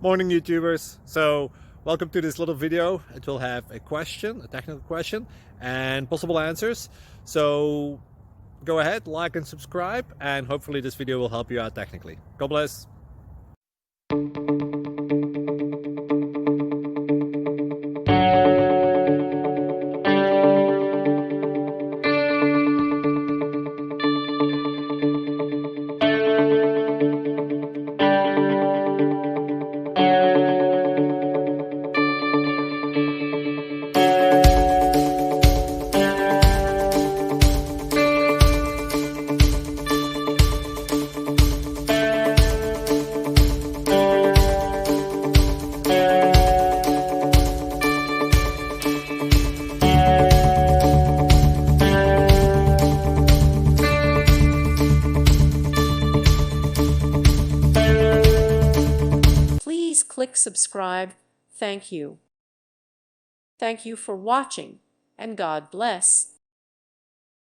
Morning YouTubers. So welcome to this little video. It will have a question, a technical question, and possible answers. So go ahead, like and subscribe, and hopefully this video will help you out technically. God bless. Please click subscribe. Thank you. Thank you for watching, and God bless.